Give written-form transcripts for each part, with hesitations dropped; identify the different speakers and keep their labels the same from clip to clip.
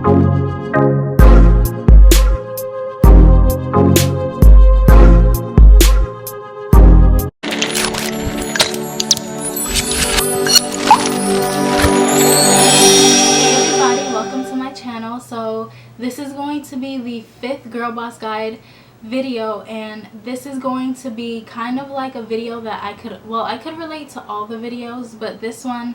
Speaker 1: So this is going to be the 5th Girl Boss Guide video, and this is going to be kind of like a video that I could relate to all the videos, but this one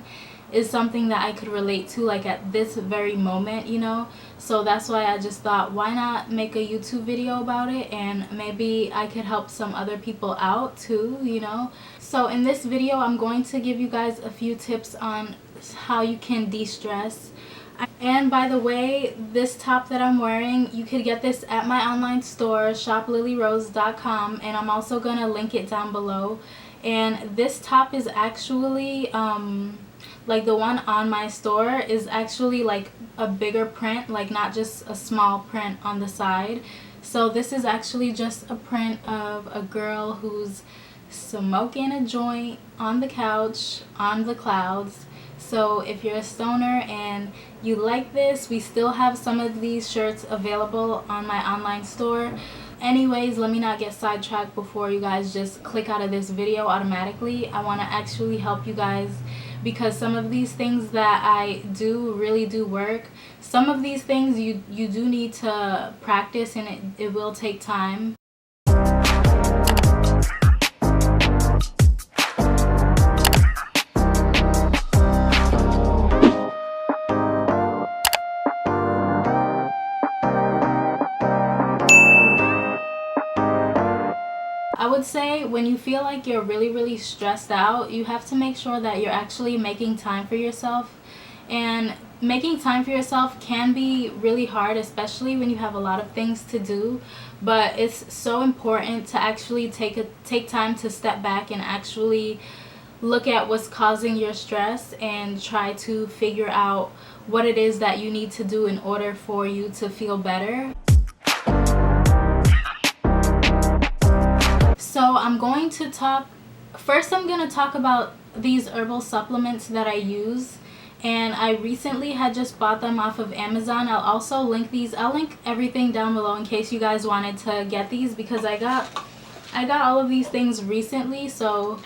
Speaker 1: is something that I could relate to like at this very moment, you know. So that's why I just thought, why not make a YouTube video about it, and maybe I could help some other people out too, you know. So in this video I'm going to give you guys a few tips on how you can de-stress. And by the way, this top that I'm wearing, you could get this at my online store, shoplilyrose.com, and I'm also going to link it down below. And this top is actually, like the one on my store is actually like a bigger print, like not just a small print on the side. So this is actually just a print of a girl who's smoking a joint on the couch on the clouds. So if you're a stoner and you like this, we still have some of these shirts available on my online store. Anyways, let me not get sidetracked before you guys just click out of this video automatically. I want to actually help you guys, because some of these things that I do really do work. Some of these things you do need to practice, and it will take time. I would say when you feel like you're really stressed out, you have to make sure that you're actually making time for yourself. And making time for yourself can be really hard, especially when you have a lot of things to do, but it's so important to actually take time to step back and actually look at what's causing your stress and try to figure out what it is that you need to do in order for you to feel better. So I'm going to talk about these herbal supplements that I use, and I recently had just bought them off of Amazon. I'll also link these. I'll link everything down below in case you guys wanted to get these, because I got all of these things recently. So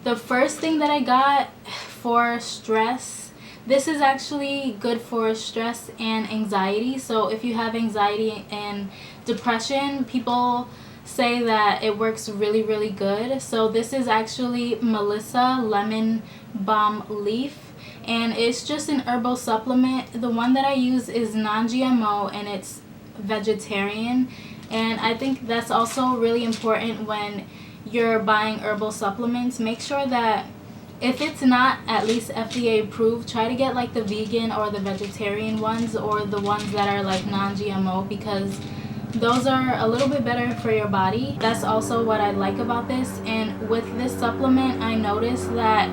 Speaker 1: the first thing that I got for stress, this is actually good for stress and anxiety. So if you have anxiety and depression, people say that it works really good. So this is actually Melissa Lemon Balm Leaf, and it's just an herbal supplement. The one that I use is non-GMO and it's vegetarian, and I think that's also really important when you're buying herbal supplements. Make sure that if it's not at least FDA approved, try to get like the vegan or the vegetarian ones, or the ones that are like non-GMO, because those are a little bit better for your body. That's also what I like about this. And with this supplement, I noticed that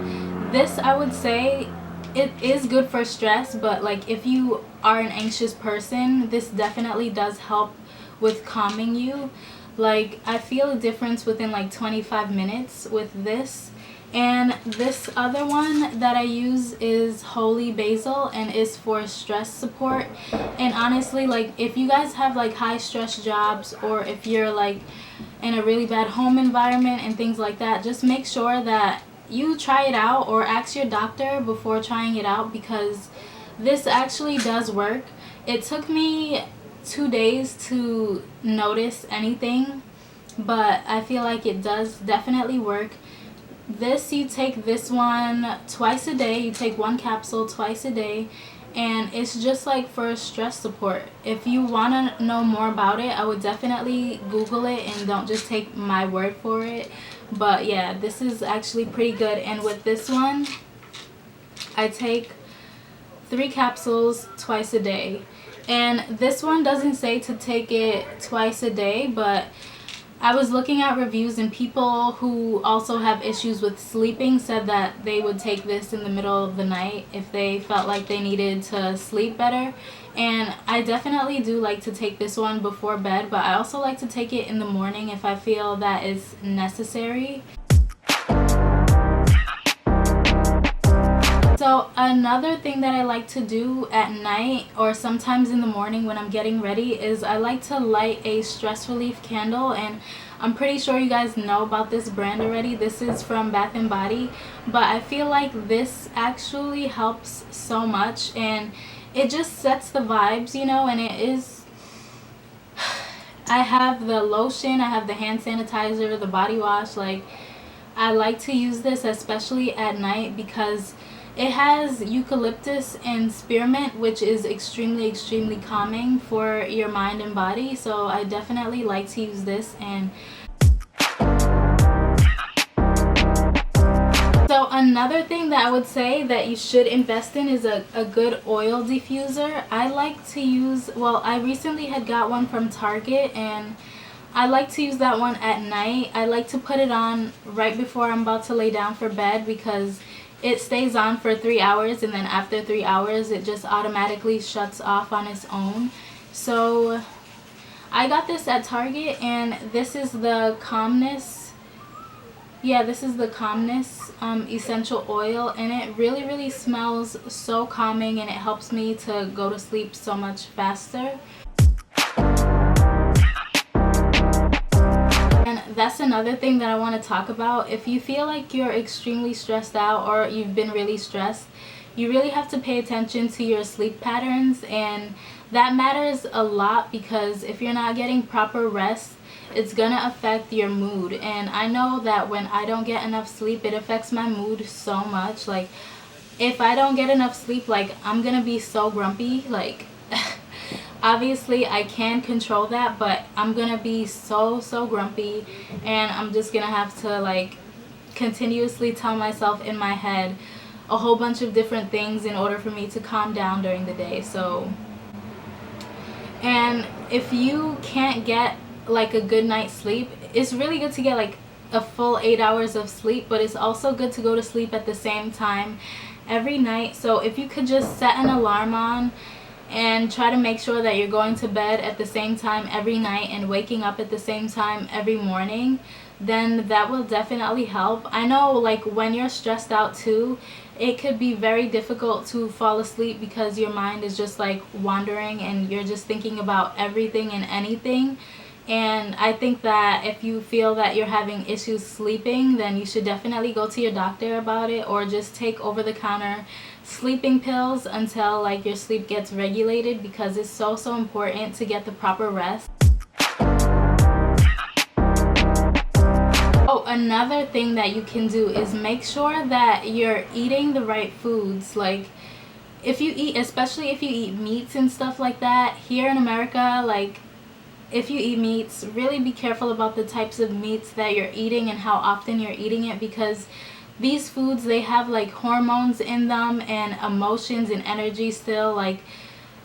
Speaker 1: this, I would say, it is good for stress, but like if you are an anxious person, this definitely does help with calming you. Like I feel a difference within like 25 minutes with this. And this other one that I use is Holy Basil, and is for stress support. And honestly, like if you guys have like high stress jobs, or if you're like in a really bad home environment and things like that, just make sure that you try it out or ask your doctor before trying it out, because this actually does work. It took me 2 days to notice anything, but I feel like it does definitely work. This, you take this one twice a day. You take 1 capsule twice a day, and it's just like for stress support. If you want to know more about it, I would definitely Google it, and don't just take my word for it. But yeah, this is actually pretty good. And with this one, I take 3 capsules twice a day. And this one doesn't say to take it twice a day, but I was looking at reviews, and people who also have issues with sleeping said that they would take this in the middle of the night if they felt like they needed to sleep better. And I definitely do like to take this one before bed, but I also like to take it in the morning if I feel that is necessary. So another thing that I like to do at night or sometimes in the morning when I'm getting ready is I like to light a stress relief candle, and I'm pretty sure you guys know about this brand already. This is from Bath and Body, but I feel like this actually helps so much, and it just sets the vibes, you know. And it is, I have the lotion, I have the hand sanitizer, the body wash. Like, I like to use this especially at night because it has eucalyptus and spearmint, which is extremely calming for your mind and body. So I definitely like to use this. And so another thing that I would say that you should invest in is a good oil diffuser. I like to use, well, I recently had got one from Target, and I like to use that one at night. I like to put it on right before I'm about to lay down for bed because it stays on for 3 hours, and then after 3 hours it just automatically shuts off on its own. So I got this at Target, and this is the Calmness. Yeah, this is the Calmness essential oil, and it really smells so calming, and it helps me to go to sleep so much faster. That's another thing that I want to talk about. If you feel like you're extremely stressed out or you've been really stressed, you really have to pay attention to your sleep patterns, and that matters a lot because if you're not getting proper rest, it's gonna affect your mood. And I know that when I don't get enough sleep, it affects my mood so much. Like, if I don't get enough sleep, like, I'm gonna be so grumpy. Like, obviously I can control that, but I'm gonna be so grumpy, and I'm just gonna have to like continuously tell myself in my head a whole bunch of different things in order for me to calm down during the day. So, and if you can't get like a good night's sleep, it's really good to get like a full 8 hours of sleep, but it's also good to go to sleep at the same time every night. So if you could just set an alarm on and try to make sure that you're going to bed at the same time every night and waking up at the same time every morning, then that will definitely help. I know, like, when you're stressed out too, it could be very difficult to fall asleep because your mind is just like wandering and you're just thinking about everything and anything. And I think that if you feel that you're having issues sleeping, then you should definitely go to your doctor about it, or just take over-the-counter sleeping pills until like your sleep gets regulated, because it's so important to get the proper rest. Oh, another thing that you can do is make sure that you're eating the right foods. Like, if you eat, especially if you eat meats and stuff like that, here in America, like, if you eat meats, really be careful about the types of meats that you're eating and how often you're eating it, because these foods, they have like hormones in them and emotions and energy still. Like,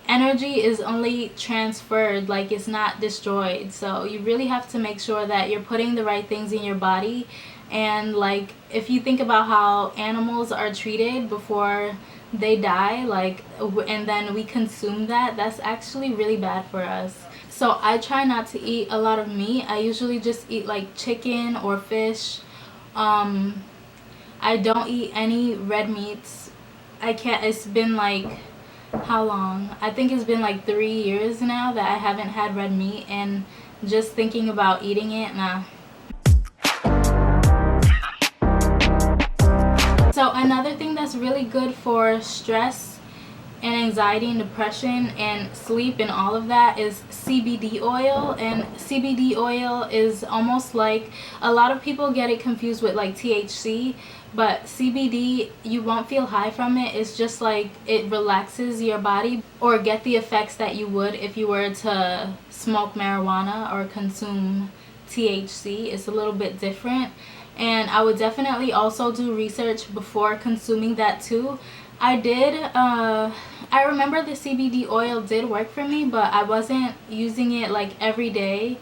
Speaker 1: energy is only transferred, like, it's not destroyed. So you really have to make sure that you're putting the right things in your body. And like, if you think about how animals are treated before they die, like, and then we consume that, that's actually really bad for us. So I try not to eat a lot of meat. I usually just eat like chicken or fish. I don't eat any red meats. I can't, it's been like, how long? I think it's been like 3 years now that I haven't had red meat, and just thinking about eating it, nah. So another thing that's really good for stress and anxiety and depression and sleep and all of that is CBD oil. And CBD oil is almost like, a lot of people get it confused with like THC, but CBD, you won't feel high from it. It's just like, it relaxes your body, or get the effects that you would if you were to smoke marijuana or consume THC. It's a little bit different, and I would definitely also do research before consuming that too. I remember the CBD oil did work for me, but I wasn't using it like every day.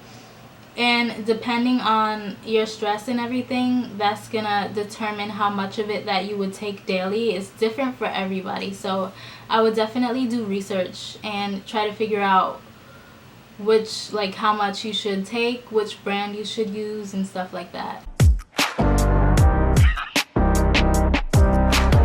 Speaker 1: And depending on your stress and everything, that's gonna determine how much of it that you would take daily. It's different for everybody. So I would definitely do research and try to figure out which, like, how much you should take, which brand you should use, and stuff like that.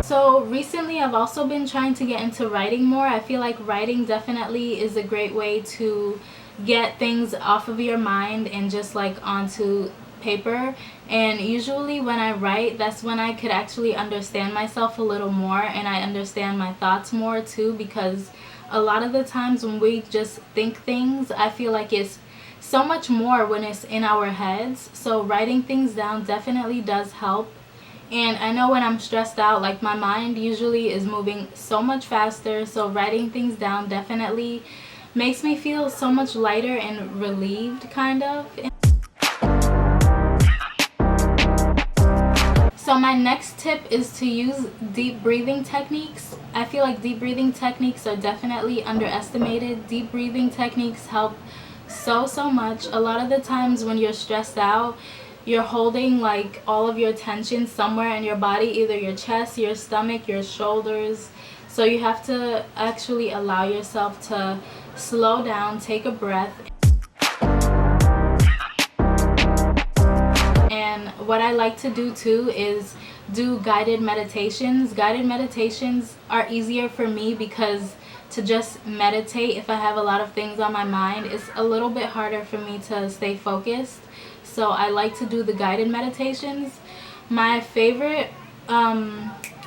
Speaker 1: So recently I've also been trying to get into writing more. I feel like writing definitely is a great way to get things off of your mind and just like onto paper. And usually when I write, that's when I could actually understand myself a little more, and I understand my thoughts more too, because a lot of the times when we just think things, I feel like it's so much more when it's in our heads. So writing things down definitely does help. And I know when I'm stressed out, like my mind usually is moving so much faster, so writing things down definitely makes me feel so much lighter and relieved, kind of. So my next tip is to use deep breathing techniques. I feel like deep breathing techniques are definitely underestimated. Deep breathing techniques help so much. A lot of the times when you're stressed out, you're holding like all of your tension somewhere in your body, either your chest, your stomach, your shoulders. So you have to actually allow yourself to slow down, take a breath. And what I like to do too is do guided meditations. Guided meditations are easier for me because to just meditate, if I have a lot of things on my mind, it's a little bit harder for me to stay focused. So I like to do the guided meditations. My favorite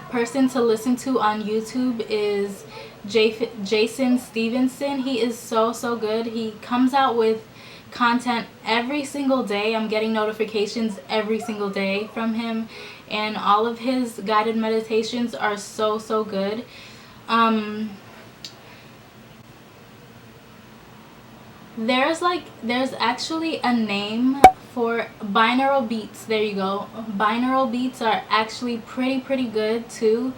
Speaker 1: person to listen to on YouTube is Jason Stevenson. He is so good. He comes out with content every single day. I'm getting notifications every single day from him, and all of his guided meditations are so good. There's actually a name for binaural beats. There you go. Binaural beats are actually pretty good too.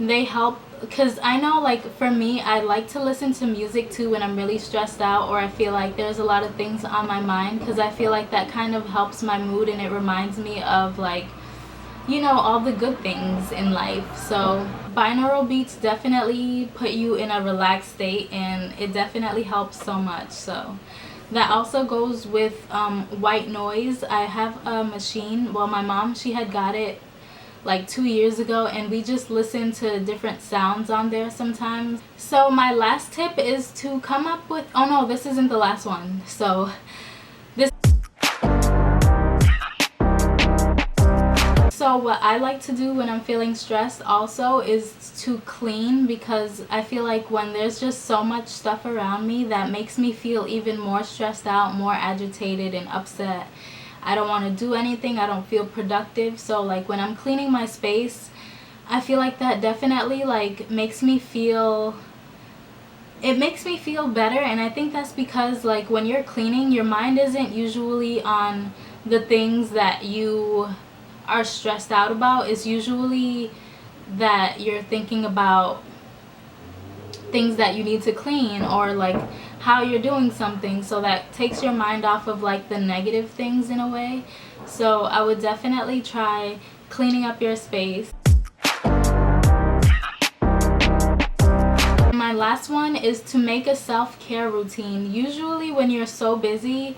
Speaker 1: They help, because I know, like, for me, I like to listen to music too when I'm really stressed out, or I feel like there's a lot of things on my mind, because I feel like that kind of helps my mood, and it reminds me of, like, you know, all the good things in life. So binaural beats definitely put you in a relaxed state, and it definitely helps so much. So that also goes with white noise. I have a machine. Well, my mom, she had got it like 2 years ago, and we just listen to different sounds on there sometimes. So my last tip is to come up with, oh no, this isn't the last one. So what I like to do when I'm feeling stressed also is to clean, because I feel like when there's just so much stuff around me, that makes me feel even more stressed out, more agitated and upset. I don't want to do anything. I don't feel productive. So like when I'm cleaning my space, I feel like that definitely like makes me feel better. And I think that's because like when you're cleaning, your mind isn't usually on the things that you are stressed out about. It's usually that you're thinking about things that you need to clean, or like how you're doing something, so that takes your mind off of like the negative things in a way. So I would definitely try cleaning up your space. My last one is to make a self-care routine. Usually when you're so busy,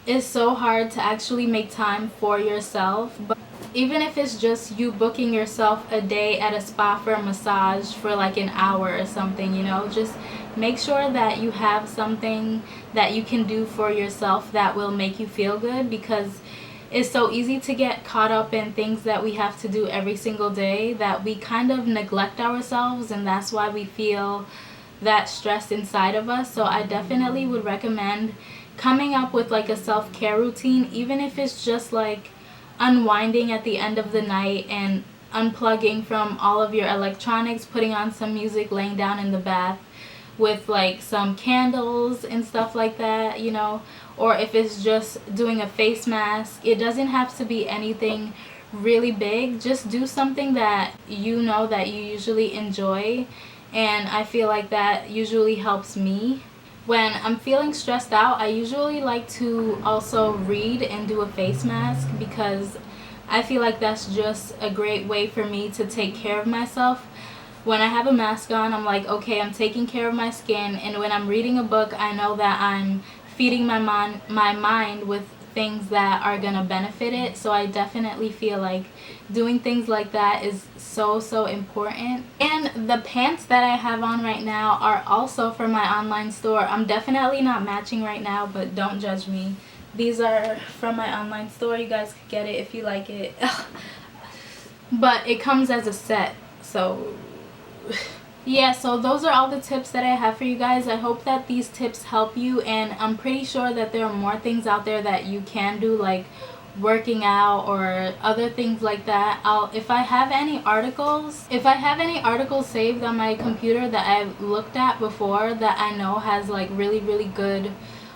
Speaker 1: it's so hard to actually make time for yourself. But even if it's just you booking yourself a day at a spa for a massage for like an hour or something, you know, just make sure that you have something that you can do for yourself that will make you feel good, because it's so easy to get caught up in things that we have to do every single day that we kind of neglect ourselves, and that's why we feel that stress inside of us. So I definitely would recommend coming up with like a self-care routine, even if it's just like unwinding at the end of the night and unplugging from all of your electronics, putting on some music, laying down in the bath with like some candles and stuff like that, you know. Or if it's just doing a face mask, it doesn't have to be anything really big. Just do something that you know that you usually enjoy, and I feel like that usually helps me. When I'm feeling stressed out, I usually like to also read and do a face mask, because I feel like that's just a great way for me to take care of myself. When I have a mask on, I'm like, okay, I'm taking care of my skin. And when I'm reading a book, I know that I'm feeding my mind with things that are gonna benefit it. So I definitely feel like doing things like that is so important. And the pants that I have on right now are also from my online store. I'm definitely not matching right now, but don't judge me. These are from my online store. You guys could get it if you like it. But it comes as a set, so yeah, so those are all the tips that I have for you guys. I hope that these tips help you, and I'm pretty sure that there are more things out there that you can do, like working out or other things like that. If I have any articles saved on my computer that I've looked at before that I know has like really good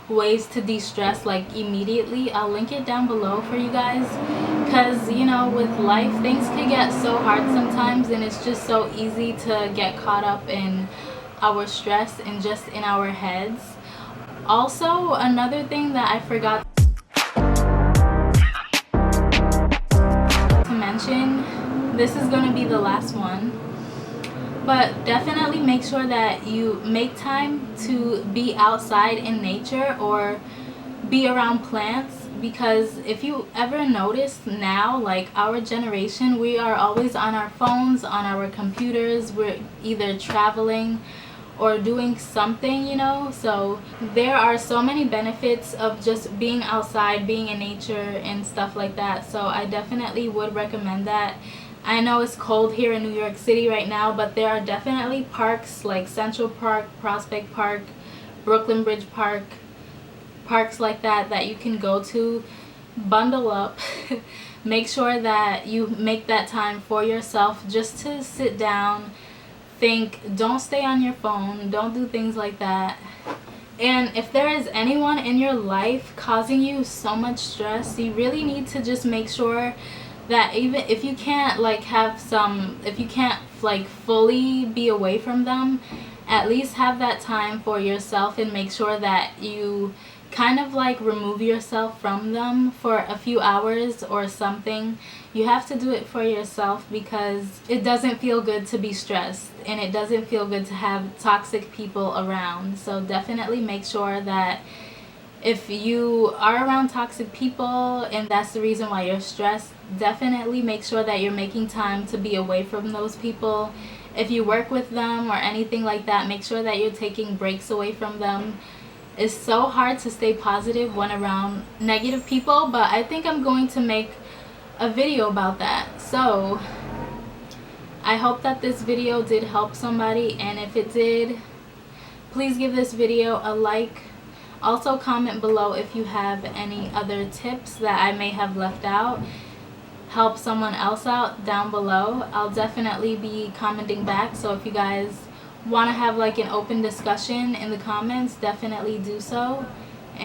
Speaker 1: ways to de-stress like immediately, I'll link it down below for you guys, because you know, with life things can get so hard sometimes, and it's just so easy to get caught up in our stress and just in our heads. Also, another thing that I forgot to mention, this is going to be the last one, but definitely make sure that you make time to be outside in nature or be around plants, because if you ever notice now, like our generation, we are always on our phones, on our computers, we're either traveling or doing something, you know. So there are so many benefits of just being outside, being in nature and stuff like that. So I definitely would recommend that. I know it's cold here in New York City right now, but there are definitely parks like Central Park, Prospect Park, Brooklyn Bridge Park, parks like that that you can go to. Bundle up. Make sure that you make that time for yourself just to sit down, think. Don't stay on your phone, don't do things like that. And if there is anyone in your life causing you so much stress, you really need to just make sure that even if you can't if you can't like fully be away from them, at least have that time for yourself and make sure that you kind of like remove yourself from them for a few hours or something. You have to do it for yourself, because it doesn't feel good to be stressed and it doesn't feel good to have toxic people around. So definitely make sure that if you are around toxic people and that's the reason why you're stressed, definitely make sure that you're making time to be away from those people. If you work with them or anything like that, make sure that you're taking breaks away from them. It's so hard to stay positive when around negative people, but I think I'm going to make a video about that. So I hope that this video did help somebody, and if it did, please give this video a like. Also comment below if you have any other tips that I may have left out. Help someone else out down below. I'll definitely be commenting back, so if you guys want to have like an open discussion in the comments, definitely do so.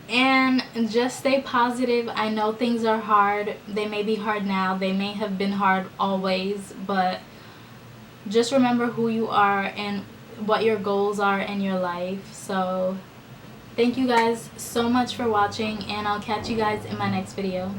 Speaker 1: And just stay positive. I know things are hard. They may be hard now, they may have been hard always, but just remember who you are and what your goals are in your life. So thank you guys so much for watching, and I'll catch you guys in my next video.